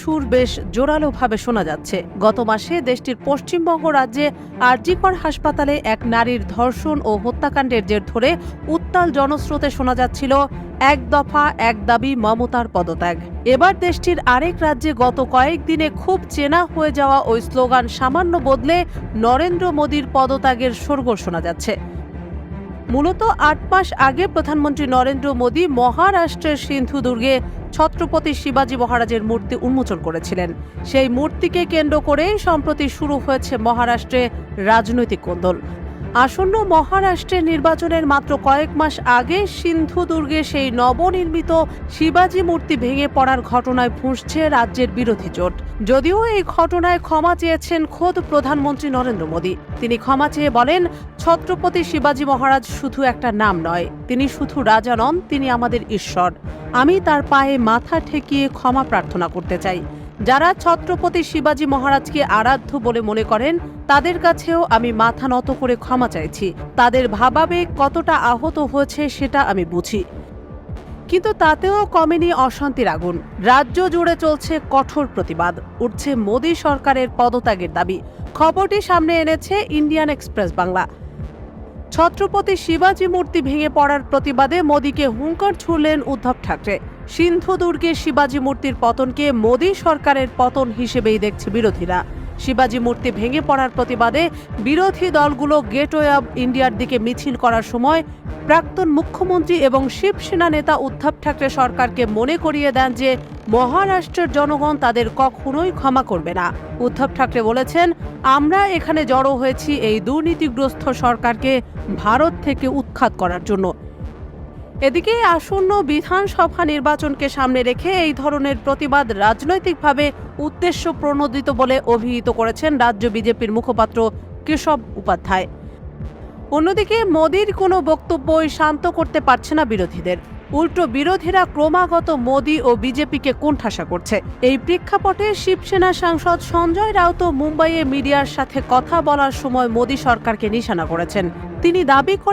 সুর বেশ জোরালোভাবে শোনা যাচ্ছে। গত মাসে দেশটির পশ্চিমবঙ্গ রাজ্যে আরজিকর হাসপাতালে এক নারীর ধর্ষণ ও হত্যাকাণ্ডের জের ধরে উত্তাল জনস্রোতে শোনা যাচ্ছিল এক দফা এক দাবি মমতার পদত্যাগ। এবার দেশটির আরেক রাজ্যে গত কয়েকদিনে খুব চেনা হয়ে যাওয়া ওই স্লোগান সামান্য বদলে নরেন্দ্র মোদীর পদত্যাগের শোরগোল শোনা যাচ্ছে। মূলত ৮ মাস আগে প্রধানমন্ত্রী নরেন্দ্র মোদী মহারাষ্ট্রের সিন্ধুদুর্গে ছত্রপতি শিবাজী মহারাজের মূর্তি উন্মোচন করেছিলেন। সেই মূর্তিকে কেন্দ্র করেই সম্প্রতি শুরু হয়েছে মহারাষ্ট্রে রাজনৈতিক কোন্দল। আসন্ন মহারাষ্ট্রের নির্বাচনের মাত্র কয়েক মাস আগে সিন্ধুদুর্গে সেই নবনির্মিত শিবাজী মূর্তি ভেঙে পড়ার ঘটনায় ফুঁসছে রাজ্যের বিরোধী জোট। যদিও এই ঘটনায় ক্ষমা চেয়েছেন খোদ প্রধানমন্ত্রী নরেন্দ্র মোদী। তিনি ক্ষমা চেয়ে বলেন, ছত্রপতি শিবাজী মহারাজ শুধু একটা নাম নয়, তিনি শুধু রাজা নন, তিনি আমাদের ঈশ্বর। আমি তার পায়ে মাথা ঠেকিয়ে ক্ষমা প্রার্থনা করতে চাই। যারা ছত্রপতি শিবাজী মহারাজকে আরাধ্য বলে মনে করেন তাদের কাছেও আমি মাথা নত করে ক্ষমা চাইছি। তাদের ভাবাবেগ কতটা আহত হয়েছে সেটা আমি বুঝি। কিন্তু তাতেও কমেনি অশান্তির আগুন। রাজ্য জুড়ে চলছে কঠোর প্রতিবাদ, উঠছে মোদী সরকারের পদত্যাগের দাবি। খবরটি সামনে এনেছে ইন্ডিয়ান এক্সপ্রেস বাংলা। ছত্রপতি শিবাজী মূর্তি ভেঙে পড়ার প্রতিবাদে মোদীকে হুঙ্কার ছুড়লেন উদ্ধব ঠাকরে। সিন্ধুদুর্গে শিবাজী মূর্তির পতনকে মোদী সরকারের পতন হিসেবেই দেখছে বিরোধীরা। শিবাজী মূর্তি ভেঙে পড়ার প্রতিবাদে বিরোধী দলগুলো গেটওয়ে অব ইন্ডিয়ার দিকে মিছিল করার সময় প্রাক্তন মুখ্যমন্ত্রী এবং শিবসেনা নেতা উদ্ধব ঠাকরে সরকারকে মনে করিয়ে দেন যে মহারাষ্ট্রের জনগণ তাদের কখনোই ক্ষমা করবে না। উদ্ধব ঠাকরে বলেছেন, আমরা এখানে জড়ো হয়েছি এই দুর্নীতিগ্রস্ত সরকারকে ভারত থেকে উৎখাত করার জন্য। এদিকে আসন্ন বিধানসভা নির্বাচনকে সামনে রেখে এই ধরনের প্রতিবাদ রাজনৈতিকভাবে উদ্দেশ্য প্রণোদিত বলে অভিহিত করেছেন রাজ্য বিজেপির মুখপাত্র কেশব উপাধ্যায়। অন্যদিকে মোদীর কোনো বক্তব্যই শান্ত করতে পারছে না বিরোধীদের। উল্টো বিরোধীরা ক্রমাগত মোদী ও বিজেপিকে কোণঠাসা করছে। এই প্রেক্ষাপটে শিবসেনা সাংসদ সঞ্জয় রাউত মুম্বাইয়ে মিডিয়ার সাথে কথা বলার সময় মোদী সরকারকে নিশানা করেছেন। তিনি দাবি করেন,